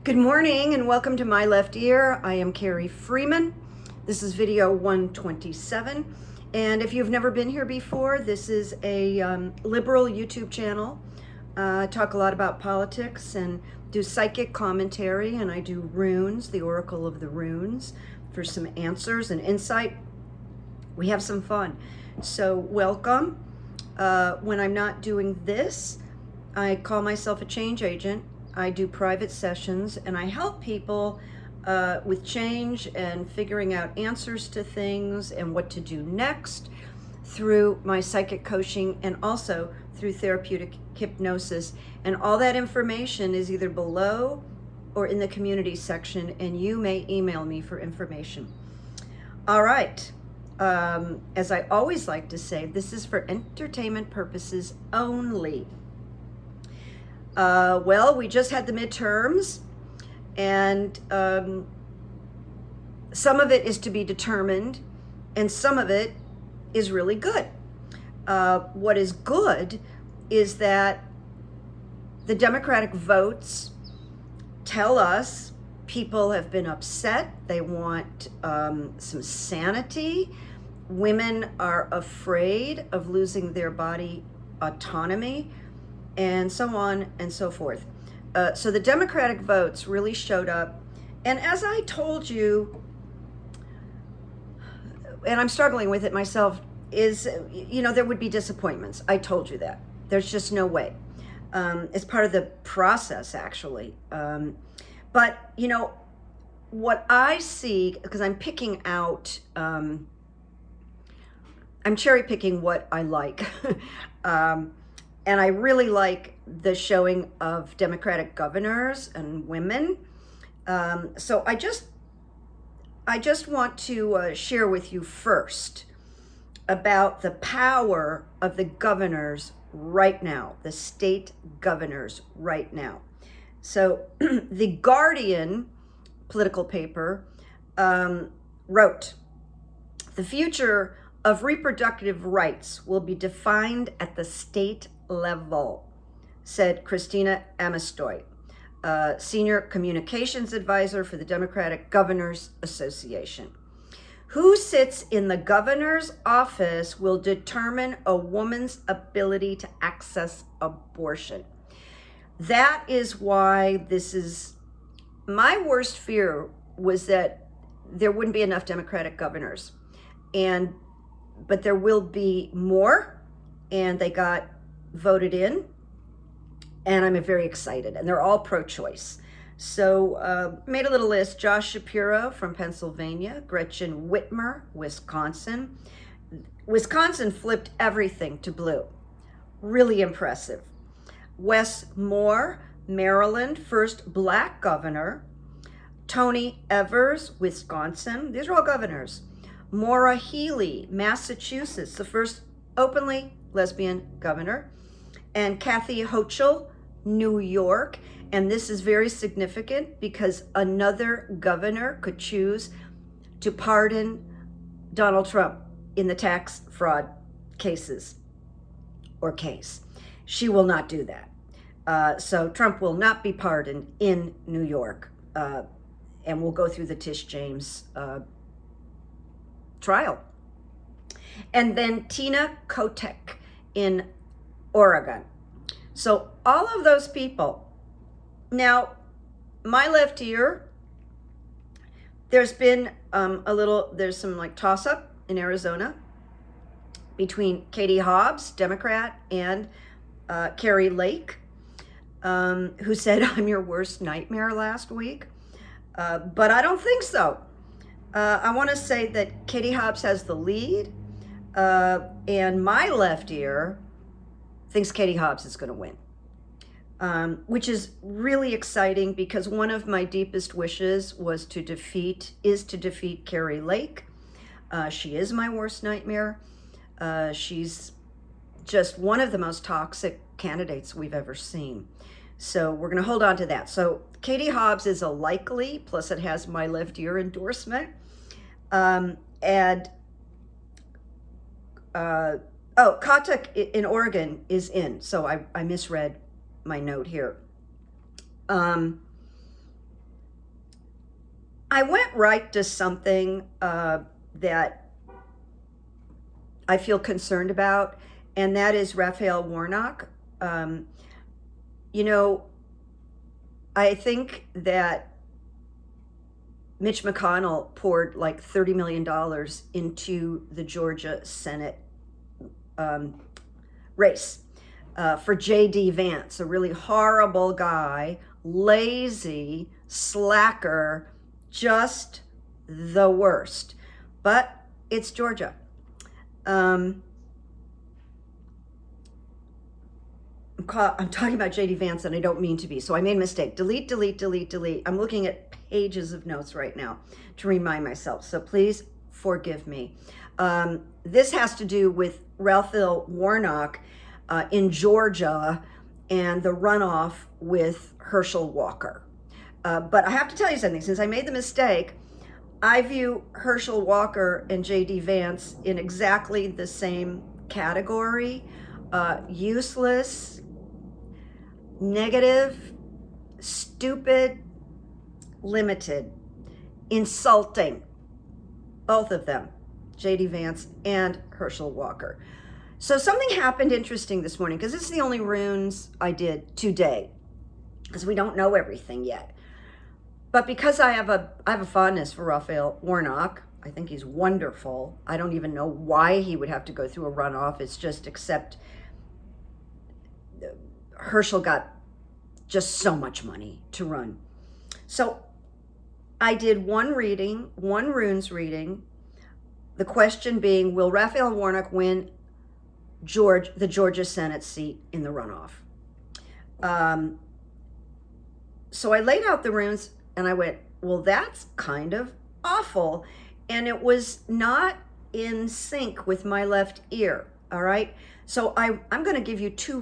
Good morning and welcome to My Left Ear. I am Carrie Freeman. This is video 127. And if you've never been here before, this is a liberal YouTube channel. I talk a lot about politics and do psychic commentary, and I do runes, the oracle of the runes, for some answers and insight. We have some fun. So welcome. When I'm not doing this, I call myself a change agent. I do private sessions and I help people with change and figuring out answers to things and what to do next through my psychic coaching and also through therapeutic hypnosis. And all that information is either below or in the community section, and you may email me for information. All right. As I always like to say, this is for entertainment purposes only. Well, we just had the midterms, and some of it is to be determined, and some of it is really good. What is good is that the Democratic votes tell us people have been upset. They want some sanity. Women are afraid of losing their body autonomy, and so on and so forth. So the Democratic votes really showed up. And as I told you, and I'm struggling with it myself, is, there would be disappointments. I told you that. There's just no way. It's part of the process, actually. But, what I see, because I'm picking out, I'm cherry picking what I like. And I really like the showing of Democratic governors and women. So I just want to share with you first about the power of the governors right now, the state governors right now. So the Guardian political paper wrote, "The future of reproductive rights will be defined at the state level," said Christina Amistoy, senior communications advisor for the Democratic Governors Association. "Who sits in the governor's office will determine a woman's ability to access abortion." That is why this is my worst fear, was that there wouldn't be enough Democratic governors, but there will be more, and they got voted in, and I'm very excited, and they're all pro-choice. So made a little list. Josh Shapiro from Pennsylvania, Gretchen Whitmer, Wisconsin. Wisconsin flipped everything to blue. Really impressive. Wes Moore, Maryland, first Black governor. Tony Evers, Wisconsin. These are all governors. Maura Healey, Massachusetts, the first openly lesbian governor. And Kathy Hochul, New York. And this is very significant because another governor could choose to pardon Donald Trump in the tax fraud cases or case. She will not do that. So Trump will not be pardoned in New York. And we'll go through the Tish James trial. And then Tina Kotek in Oregon. So all of those people. Now, my left ear, there's been there's some like toss up in Arizona between Katie Hobbs, Democrat, and Carrie Lake, who said, "I'm your worst nightmare" last week. But I don't think so. I want to say that Katie Hobbs has the lead, and my left ear thinks Katie Hobbs is going to win, which is really exciting because one of my deepest wishes is to defeat Carrie Lake. She is my worst nightmare. She's just one of the most toxic candidates we've ever seen. So we're going to hold on to that. So Katie Hobbs is a likely, plus it has my left ear endorsement. Kotek in Oregon is in. So I misread my note here. I went right to something that I feel concerned about, and that is Raphael Warnock. You know, I think that Mitch McConnell poured like $30 million into the Georgia Senate race for J.D. Vance, a really horrible guy, lazy, slacker, just the worst. But it's Georgia. I'm talking about J.D. Vance, and I don't mean to be, so I made a mistake. Delete, delete, delete, delete. I'm looking at pages of notes right now to remind myself, so please forgive me. This has to do with Raphael Warnock in Georgia and the runoff with Herschel Walker. But I have to tell you something. Since I made the mistake, I view Herschel Walker and J.D. Vance in exactly the same category. Useless, negative, stupid, limited, insulting. Both of them, J.D. Vance and Herschel Walker. So something happened interesting this morning, because this is the only runes I did today, because we don't know everything yet. But because I have a fondness for Raphael Warnock, I think he's wonderful. I don't even know why he would have to go through a runoff. It's just except Herschel got just so much money to run. So I did one runes reading. The question being, will Raphael Warnock win the Georgia Senate seat in the runoff? So I laid out the runes and I went, well, that's kind of awful. And it was not in sync with my left ear, all right? So I'm going to give you two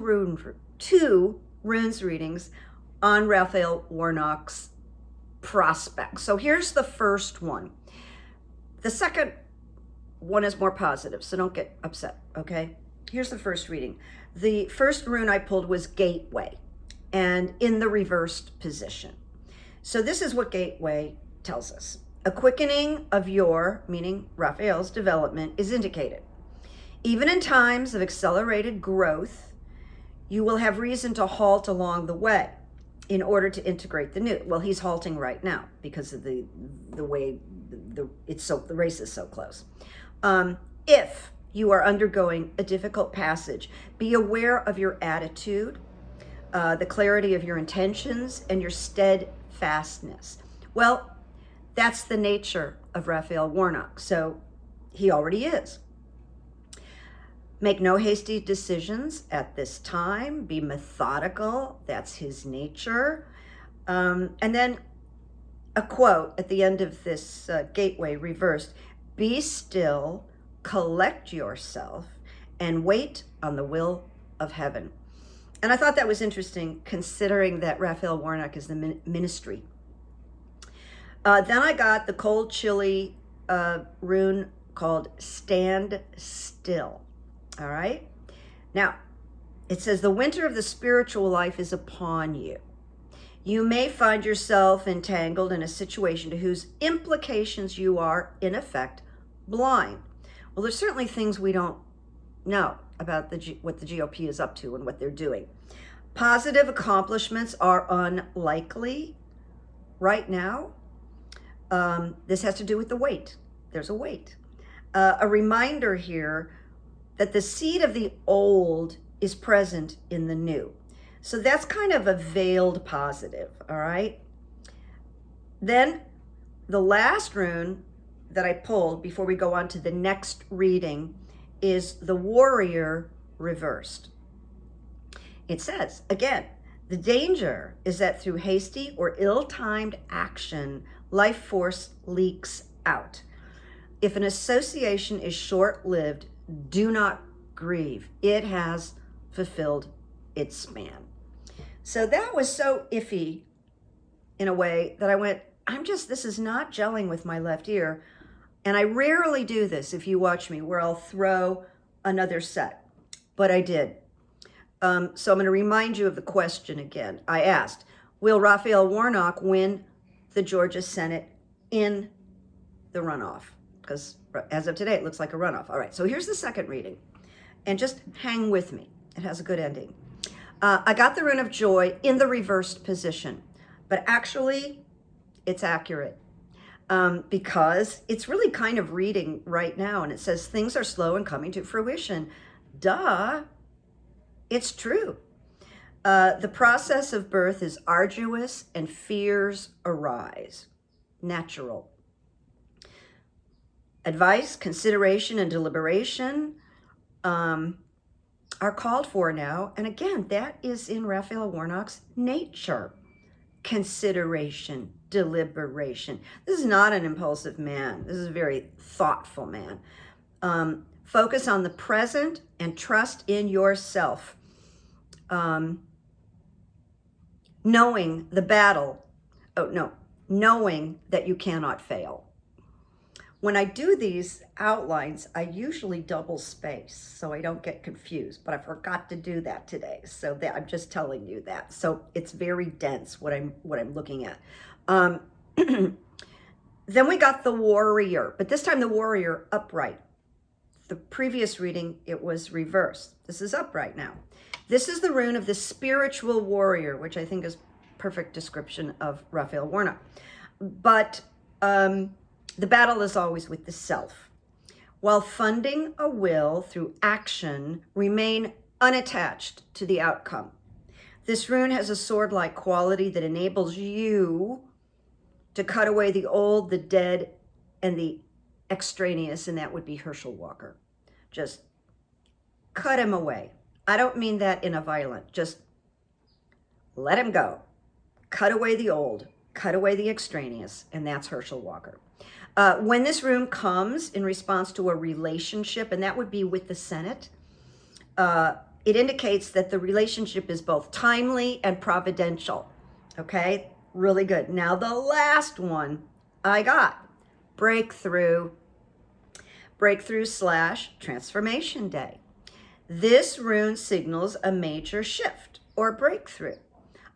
runes readings on Raphael Warnock's prospects. So here's the first one. The second one is more positive, so don't get upset, okay? Here's the first reading. The first rune I pulled was Gateway, and in the reversed position. So this is what Gateway tells us. A quickening of your, meaning Raphael's, development is indicated. Even in times of accelerated growth, you will have reason to halt along the way in order to integrate the new. Well, he's halting right now because of the way the race is so close. If you are undergoing a difficult passage, be aware of your attitude, the clarity of your intentions, and your steadfastness. Well, that's the nature of Raphael Warnock, so he already is. Make no hasty decisions at this time. Be methodical. That's his nature. And then a quote at the end of this Gateway reversed. Be still, collect yourself, and wait on the will of heaven. And I thought that was interesting, considering that Raphael Warnock is the ministry. Then I got the cold, chilly rune called Stand Still. All right. Now, it says the winter of the spiritual life is upon you. You may find yourself entangled in a situation to whose implications you are, in effect, blind. Well, there's certainly things we don't know about what the GOP is up to and what they're doing. Positive accomplishments are unlikely right now. This has to do with the wait. There's a wait. A reminder here that the seed of the old is present in the new. So that's kind of a veiled positive, all right? Then the last rune that I pulled before we go on to the next reading is the Warrior reversed. It says, again, the danger is that through hasty or ill-timed action, life force leaks out. If an association is short-lived, do not grieve. It has fulfilled its span. So that was so iffy in a way that I went, this is not gelling with my left ear. And I rarely do this, if you watch me, where I'll throw another set, but I did. So I'm going to remind you of the question again. I asked, will Raphael Warnock win the Georgia Senate in the runoff, because as of today, it looks like a runoff. All right, so here's the second reading, and just hang with me. It has a good ending. I got the rune of joy in the reversed position, but actually it's accurate because it's really kind of reading right now, and it says things are slow and coming to fruition. Duh, it's true. The process of birth is arduous and fears arise. Natural. Advice, consideration, and deliberation are called for now. And again, that is in Raphael Warnock's nature. Consideration, deliberation. This is not an impulsive man. This is a very thoughtful man. Focus on the present and trust in yourself. Knowing the battle, knowing that you cannot fail. When I do these outlines, I usually double space so I don't get confused, but I forgot to do that today. So I'm just telling you that. So it's very dense what I'm looking at. Then we got the warrior, but this time the warrior upright. The previous reading, it was reversed. This is upright now. This is the rune of the spiritual warrior, which I think is perfect description of Raphael Warnock. But the battle is always with the self. While funding a will through action, remain unattached to the outcome. This rune has a sword-like quality that enables you to cut away the old, the dead, and the extraneous, and that would be Herschel Walker. Just cut him away. I don't mean that in a violent, just let him go. Cut away the old, cut away the extraneous, and that's Herschel Walker. When this rune comes in response to a relationship, and that would be with the Senate, it indicates that the relationship is both timely and providential. Okay, really good. Now the last one I got, breakthrough / transformation day. This rune signals a major shift or breakthrough,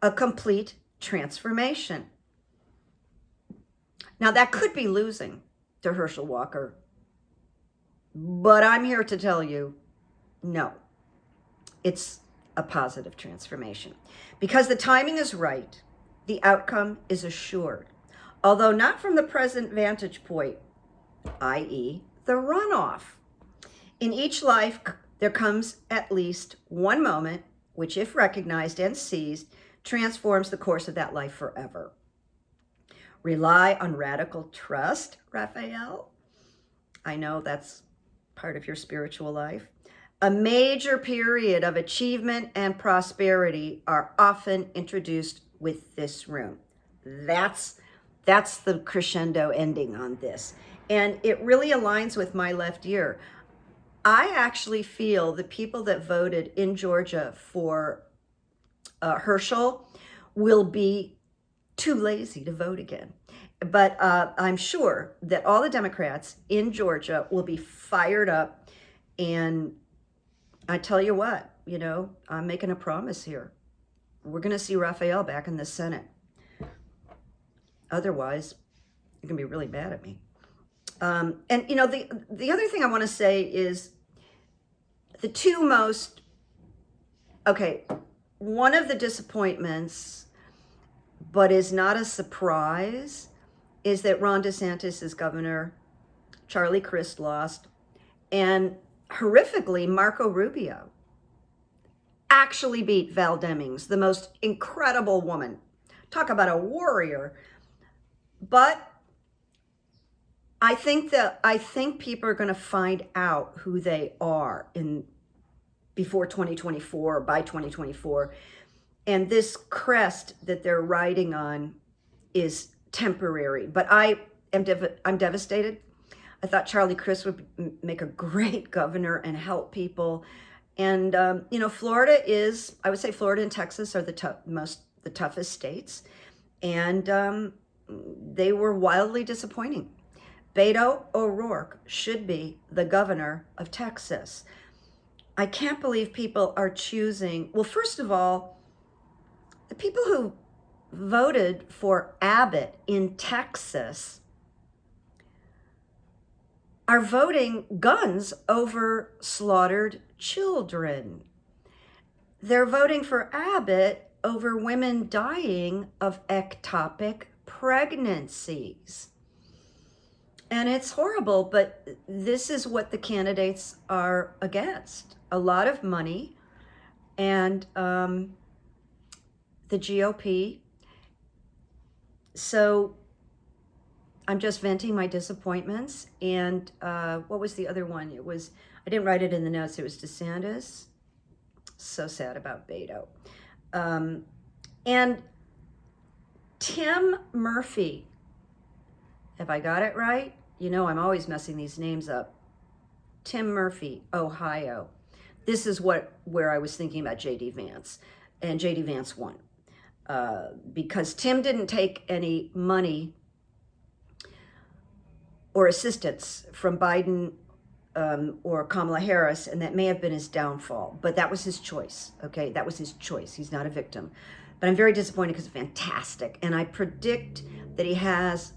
a complete transformation. Now that could be losing to Herschel Walker, but I'm here to tell you, no, it's a positive transformation. Because the timing is right, the outcome is assured, although not from the present vantage point, i.e. the runoff. In each life, there comes at least one moment which, if recognized and seized, transforms the course of that life forever. Rely on radical trust, Raphael. I know that's part of your spiritual life. A major period of achievement and prosperity are often introduced with this rune. That's the crescendo ending on this. And it really aligns with my left ear. I actually feel the people that voted in Georgia for Herschel will be too lazy to vote again. But I'm sure that all the Democrats in Georgia will be fired up. And I tell you what, I'm making a promise here. We're going to see Raphael back in the Senate. Otherwise, you're going to be really mad at me. And the other thing I want to say is the two most, one of the disappointments, but is not a surprise, is that Ron DeSantis' governor, Charlie Crist, lost, and horrifically, Marco Rubio actually beat Val Demings, the most incredible woman. Talk about a warrior. But I think people are going to find out who they are before 2024, or by 2024. And this crest that they're riding on is temporary. But I'm devastated. I thought Charlie Crist would make a great governor and help people. And Florida I would say Florida and Texas are the toughest states, and they were wildly disappointing. Beto O'Rourke should be the governor of Texas. I can't believe people are choosing. Well, first of all, the people who voted for Abbott in Texas are voting guns over slaughtered children. They're voting for Abbott over women dying of ectopic pregnancies. And it's horrible, but this is what the candidates are against. A lot of money, and the GOP. So I'm just venting my disappointments. And what was the other one? It was, I didn't write it in the notes, it was DeSantis. So sad about Beto. And Tim Murphy, have I got it right? You know, I'm always messing these names up. Tim Murphy, Ohio. This is where I was thinking about J.D. Vance, and J.D. Vance won. Because Tim didn't take any money or assistance from Biden or Kamala Harris, and that may have been his downfall, but that was his choice, okay? That was his choice. He's not a victim. But I'm very disappointed because it's fantastic, and I predict that he has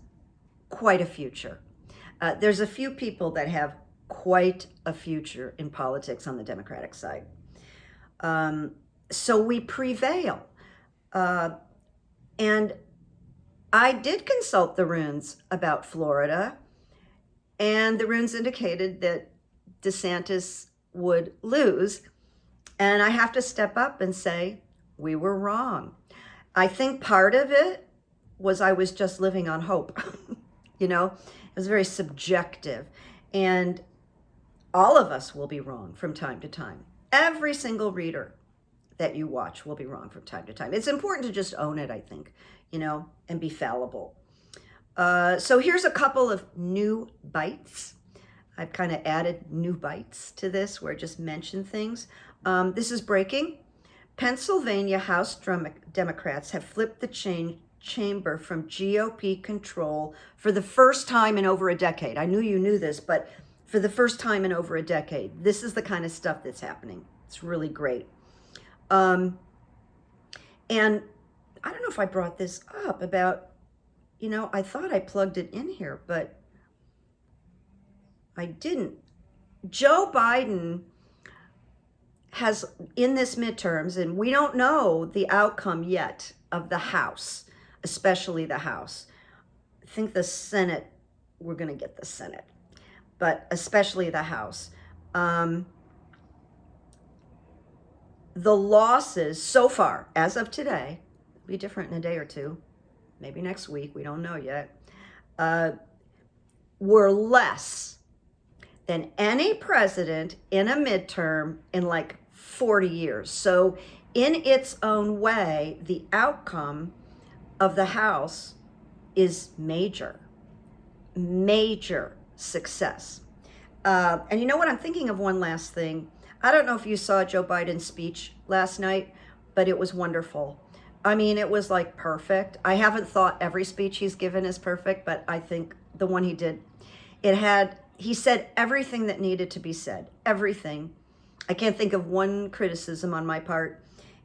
quite a future. There's a few people that have quite a future in politics on the Democratic side. So we prevail. And I did consult the runes about Florida, and the runes indicated that DeSantis would lose. And I have to step up and say, we were wrong. I think part of it was I was just living on hope. You know, it was very subjective. And all of us will be wrong from time to time. Every single reader that you watch will be wrong from time to time. It's important to just own it, I think, you know, and be fallible. So here's a couple of new bites. I've kind of added new bites to this where I just mention things. This is breaking. Pennsylvania House Democrats have flipped the chamber from GOP control for the first time in over a decade. I knew you knew this, but for the first time in over a decade, this is the kind of stuff that's happening. It's really great. And I don't know if I brought this up about, you know, I thought I plugged it in here, but I didn't. Joe Biden has, in this midterms, and we don't know the outcome yet of the House, especially the House. I think the Senate, we're going to get the Senate, but especially the House. The losses so far, as of today, will be different in a day or two, maybe next week, we don't know yet, were less than any president in a midterm in like 40 years. So in its own way, the outcome of the House is major success. And you know what? I'm thinking of one last thing. I don't know if you saw Joe Biden's speech last night, but it was wonderful. I mean, it was like perfect. I haven't thought every speech he's given is perfect, but I think the one he did, he said everything that needed to be said, everything. I can't think of one criticism on my part.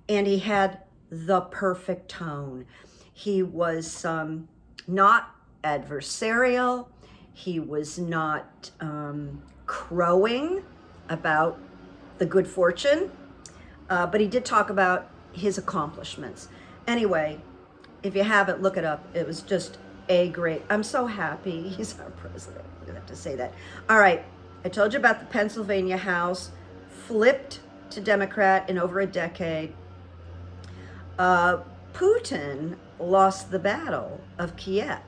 And he had the perfect tone. He was not adversarial. He was not crowing about the good fortune, but he did talk about his accomplishments. Anyway, if you haven't, look it up. It was just great. I'm so happy he's our president. I have to say that. All right, I told you about the Pennsylvania House, flipped to Democrat in over a decade. Putin lost the battle of Kiev.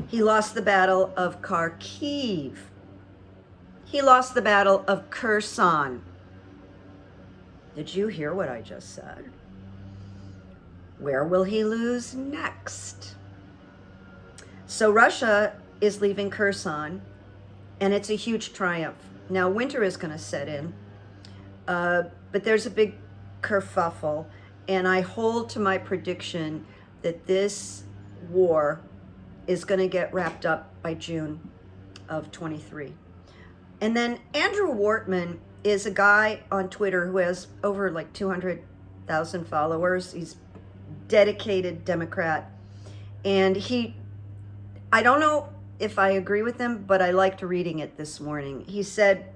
He lost the battle of Kharkiv. He lost the battle of Kherson. Did you hear what I just said? Where will he lose next? So Russia is leaving Kherson, and it's a huge triumph. Now winter is going to set in, but there's a big kerfuffle, and I hold to my prediction that this war is going to get wrapped up by June of 23. And then Andrew Wortman is a guy on Twitter who has over like 200,000 followers. He's dedicated Democrat. And I don't know if I agree with him, but I liked reading it this morning. He said,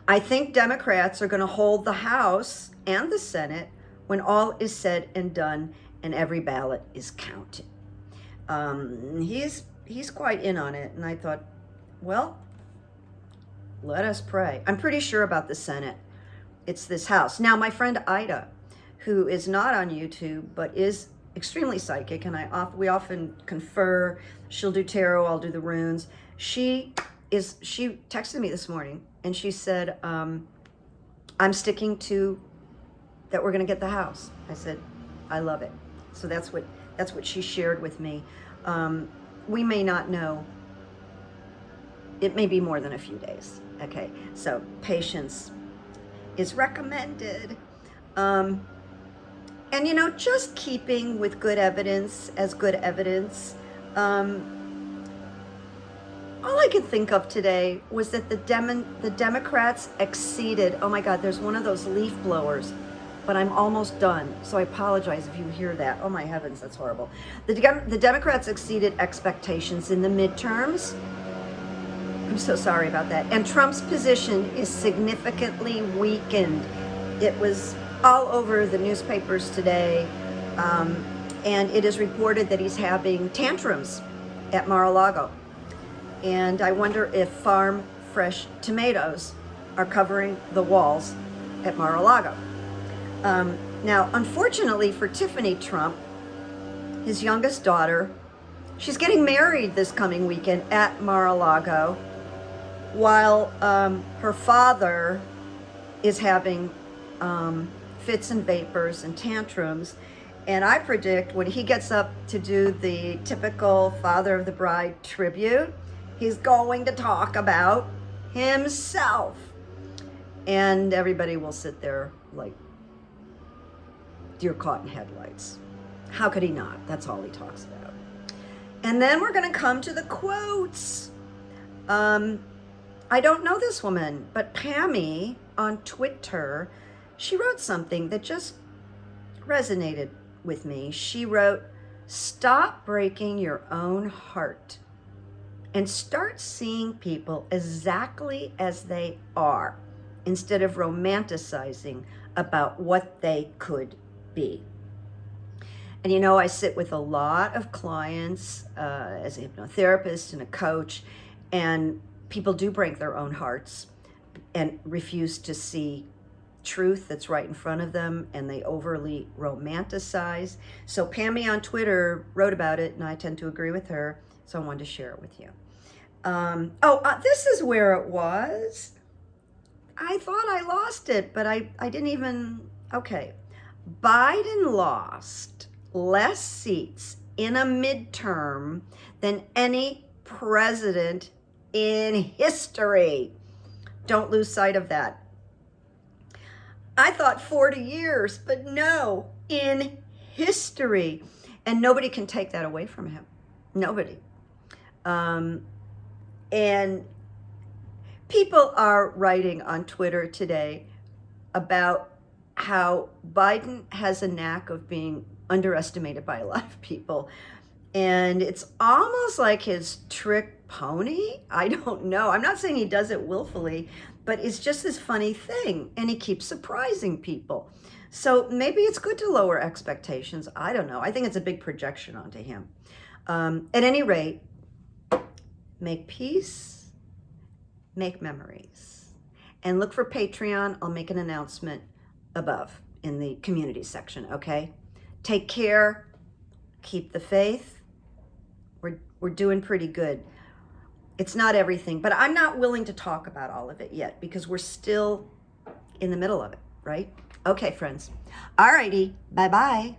I think Democrats are going to hold the House and the Senate when all is said and done and every ballot is counted. He's quite in on it. And I thought, well, let us pray. I'm pretty sure about the Senate. It's this House. Now, my friend Ida, who is not on YouTube, but is extremely psychic, and we often confer. She'll do tarot, I'll do the runes. She texted me this morning, and she said, I'm sticking to that we're going to get the House. I said, I love it. So that's what she shared with me. We may not know. It may be more than a few days. Okay, so patience is recommended. And, you know, just keeping with good evidence as good evidence. All I could think of today was that the Democrats exceeded, oh my God, there's one of those leaf blowers, but I'm almost done. So I apologize if you hear that. Oh my heavens, that's horrible. The Democrats exceeded expectations in the midterms. I'm so sorry about that. And Trump's position is significantly weakened. It was all over the newspapers today, and it is reported that he's having tantrums at Mar-a-Lago. And I wonder if farm fresh tomatoes are covering the walls at Mar-a-Lago. Now, unfortunately for Tiffany Trump, his youngest daughter, she's getting married this coming weekend at Mar-a-Lago, while her father is having fits and vapors and tantrums. And I predict when he gets up to do the typical father of the bride tribute, he's going to talk about himself. And everybody will sit there like deer caught in headlights. How could he not? That's all he talks about. And then we're going to come to the quotes. I don't know this woman, but Pammy on Twitter, she wrote something that just resonated with me. She wrote, stop breaking your own heart and start seeing people exactly as they are instead of romanticizing about what they could be. And you know, I sit with a lot of clients as a hypnotherapist and a coach, and people do break their own hearts and refuse to see truth that's right in front of them, and they overly romanticize. So Pammy on Twitter wrote about it, and I tend to agree with her, so I wanted to share it with you. This is where it was. I thought I lost it, but I didn't even, okay. Biden lost less seats in a midterm than any president in history. Don't lose sight of that. I thought 40 years, but no, in history. And nobody can take that away from him. Nobody. And people are writing on Twitter today about how Biden has a knack of being underestimated by a lot of people. And it's almost like his trick pony. I don't know. I'm not saying he does it willfully, but it's just this funny thing, and he keeps surprising people. So maybe it's good to lower expectations. I don't know. I think it's a big projection onto him. At any rate, make peace, make memories, and look for Patreon. I'll make an announcement above in the community section, okay? Take care, keep the faith. We're doing pretty good. It's not everything, but I'm not willing to talk about all of it yet because we're still in the middle of it, right? Okay, friends. All righty. Bye-bye.